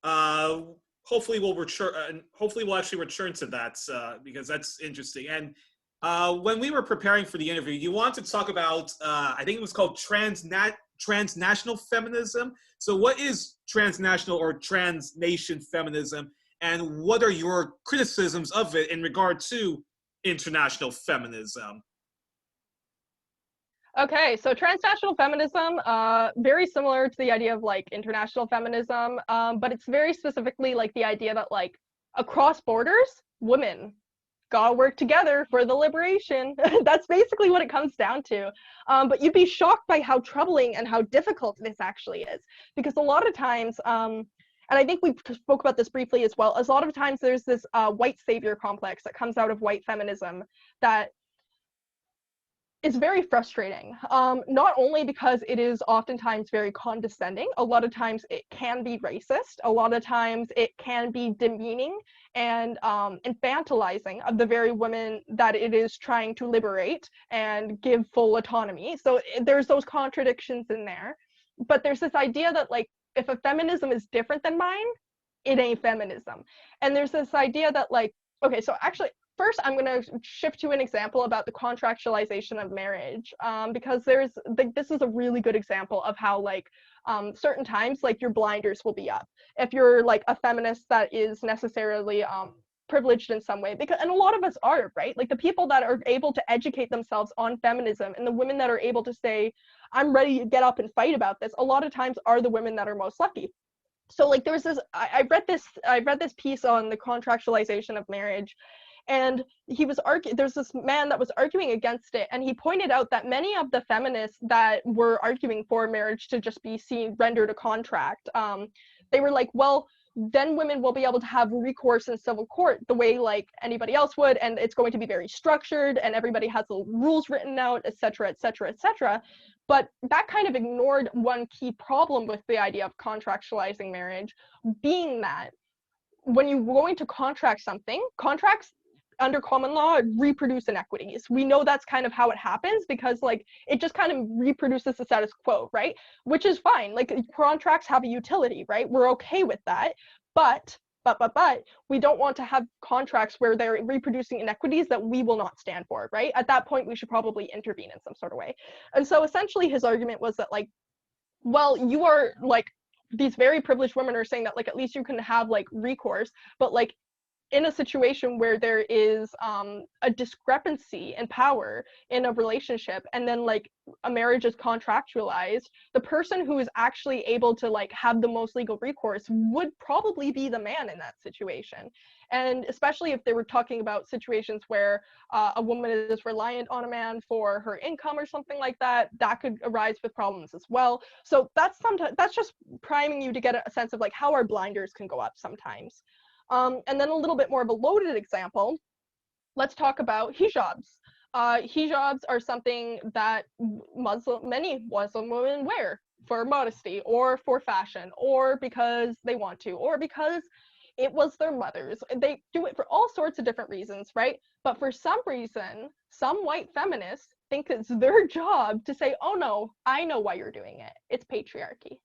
hopefully we'll return. Hopefully we'll actually return to that because that's interesting. And when we were preparing for the interview, you wanted to talk about I think it was called transnational feminism. So, what is transnational or transnation feminism, and what are your criticisms of it in regard to international feminism? Okay, so transnational feminism, very similar to the idea of like international feminism, but it's very specifically like the idea that like across borders, women gotta work together for the liberation. That's basically what it comes down to. But you'd be shocked by how troubling and how difficult this actually is, because a lot of times, and I think we spoke about this briefly as well, as a lot of times there's this white savior complex that comes out of white feminism that is very frustrating, not only because it is oftentimes very condescending, a lot of times it can be racist, a lot of times it can be demeaning and infantilizing of the very women that it is trying to liberate and give full autonomy. So there's those contradictions in there, but there's this idea that like, if a feminism is different than mine, it ain't feminism. And there's this idea that like, okay, so actually, first, I'm going to shift to an example about the contractualization of marriage, because this is a really good example of how like certain times like your blinders will be up if you're like a feminist that is necessarily privileged in some way, and a lot of us are, right? Like the people that are able to educate themselves on feminism and the women that are able to say, I'm ready to get up and fight about this, a lot of times are the women that are most lucky. So like there's this, I read this piece on the contractualization of marriage, and there's this man that was arguing against it, and he pointed out that many of the feminists that were arguing for marriage to just be rendered a contract, they were like, well, then women will be able to have recourse in civil court the way like anybody else would, and it's going to be very structured, and everybody has the rules written out, etc., etc., etc. But that kind of ignored one key problem with the idea of contractualizing marriage, being that when you're going to contract something, contracts under common law reproduce inequities. We know that's kind of how it happens, because like it just kind of reproduces the status quo, right? Which is fine. Like contracts have a utility, right? We're okay with that. But we don't want to have contracts where they're reproducing inequities that we will not stand for, right? At that point, we should probably intervene in some sort of way. And so essentially his argument was that like, well, you are like, these very privileged women are saying that like at least you can have like recourse, but like in a situation where there is a discrepancy in power in a relationship, and then like a marriage is contractualized, the person who is actually able to like have the most legal recourse would probably be the man in that situation. And especially if they were talking about situations where a woman is reliant on a man for her income or something like that, that could arise with problems as well. So that's just priming you to get a sense of like how our blinders can go up sometimes. And then a little bit more of a loaded example, let's talk about hijabs. Hijabs are something that many Muslim women wear for modesty or for fashion or because they want to or because it was their mother's. They do it for all sorts of different reasons, right? But for some reason, some white feminists think it's their job to say, oh no, I know why you're doing it. It's patriarchy.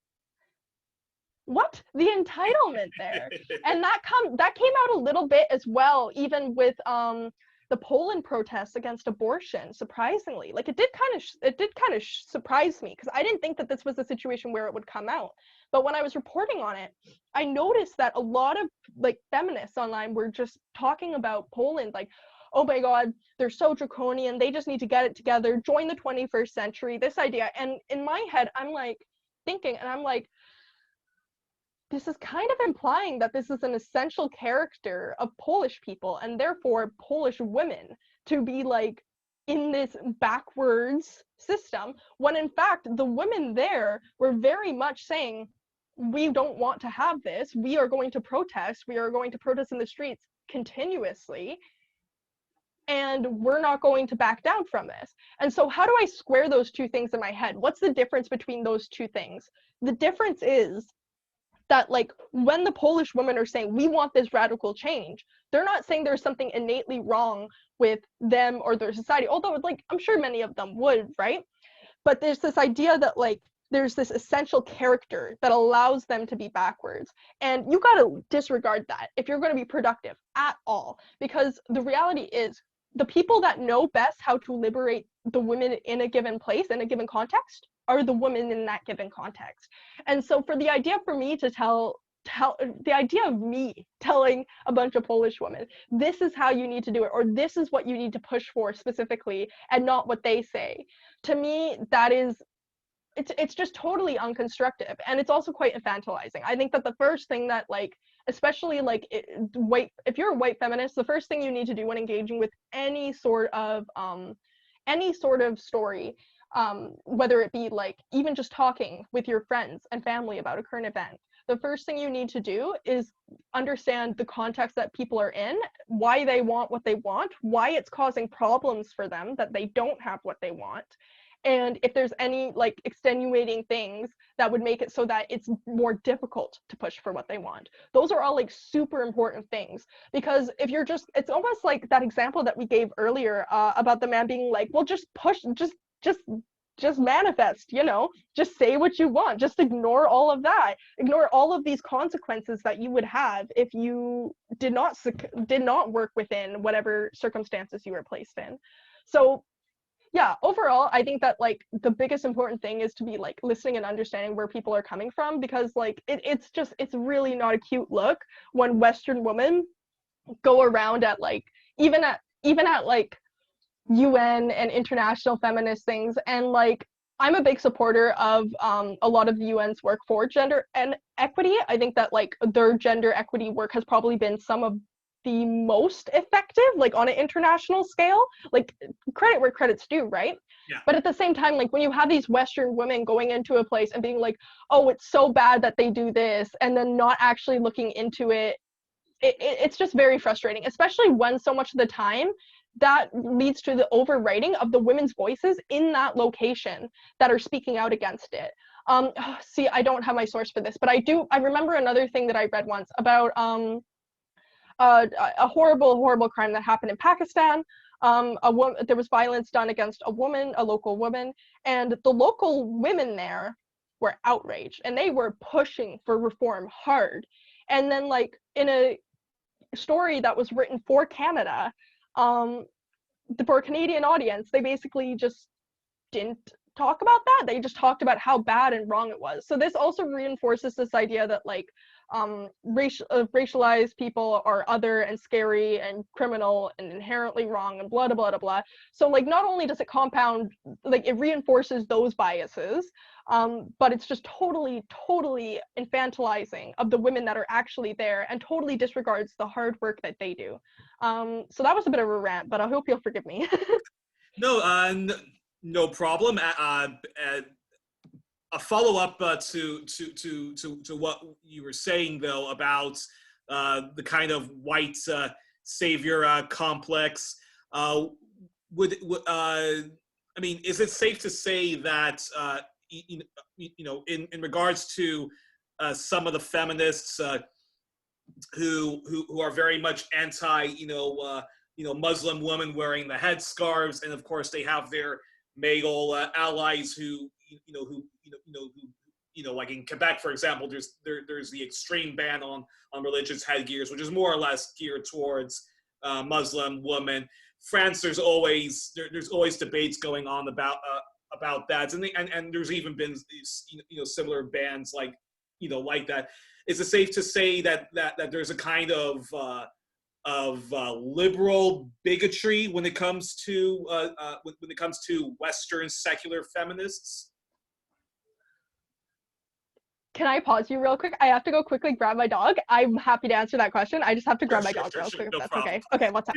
What? The entitlement there. And that came out a little bit as well, even with the Poland protests against abortion, surprisingly. Like it did kind of surprise me, because I didn't think that this was a situation where it would come out. But when I was reporting on it, I noticed that a lot of like feminists online were just talking about Poland like, oh my God, they're so draconian, they just need to get it together, join the 21st century, this idea. And in my head, I'm like thinking, and I'm like, this is kind of implying that this is an essential character of Polish people and therefore Polish women to be like in this backwards system, when in fact the women there were very much saying, we don't want to have this, we are going to protest in the streets continuously, and we're not going to back down from this. And so how do I square those two things in my head? What's the difference between those two things? The difference is that like when the Polish women are saying we want this radical change, they're not saying there's something innately wrong with them or their society, although like I'm sure many of them would, right? But there's this idea that like there's this essential character that allows them to be backwards, and you got to disregard that if you're going to be productive at all, because the reality is the people that know best how to liberate the women in a given place, in a given context, are the women in that given context. And so for the idea for me to the idea of me telling a bunch of Polish women, this is how you need to do it, or this is what you need to push for specifically, and not what they say, to me, that is, it's just totally unconstructive. And it's also quite infantilizing. I think that the first thing that like, especially like if you're a white feminist, the first thing you need to do when engaging with any sort of story, whether it be like even just talking with your friends and family about a current event, the first thing you need to do is understand the context that people are in, why they want what they want, why it's causing problems for them that they don't have what they want, and if there's any like extenuating things that would make it so that it's more difficult to push for what they want. Those are all like super important things, because if you're just, it's almost like that example that we gave earlier about the man being like, well, just push, just manifest, you know, just say what you want, just ignore all of that, ignore all of these consequences that you would have if you did not work within whatever circumstances you were placed in. So yeah, overall, I think that like the biggest important thing is to be like listening and understanding where people are coming from, because like it's really not a cute look when Western women go around at like even at like UN and international feminist things, and like I'm a big supporter of a lot of the UN's work for gender and equity. I think that like their gender equity work has probably been some of the most effective, like on an international scale, like credit where credit's due, right? Yeah. But at the same time, like when you have these Western women going into a place and being like, oh, it's so bad that they do this, and then not actually looking into it, it's just very frustrating, especially when so much of the time that leads to the overwriting of the women's voices in that location that are speaking out against it. See, I don't have my source for this, but I remember another thing that I read once about a horrible crime that happened in Pakistan. There was violence done against a local woman, and the local women there were outraged, and they were pushing for reform hard. And then like in a story that was written for Canada, for a Canadian audience, they basically just didn't talk about that. They just talked about how bad and wrong it was. So this also reinforces this idea that like racialized people are other and scary and criminal and inherently wrong and blah, blah, blah, blah. So like, not only does it compound, like it reinforces those biases, but it's just totally infantilizing of the women that are actually there and totally disregards the hard work that they do. So that was a bit of a rant, but I hope you'll forgive me. No, no problem. A follow up to what you were saying though about the kind of white savior complex. I mean, is it safe to say that in regards to some of the feminists who are very much anti Muslim women wearing the headscarves, and of course they have their male allies who like in Quebec, for example, there's the extreme ban on religious headgears, which is more or less geared towards Muslim women. France, there's always debates going on about that, and there's even been similar bans like that. Is it safe to say that there's a kind of liberal bigotry when it comes to Western secular feminists? Can I pause you real quick? I have to go quickly grab my dog. I'm happy to answer that question. I just have to grab my dog real quick, if No that's problem. okay. Okay, what's up?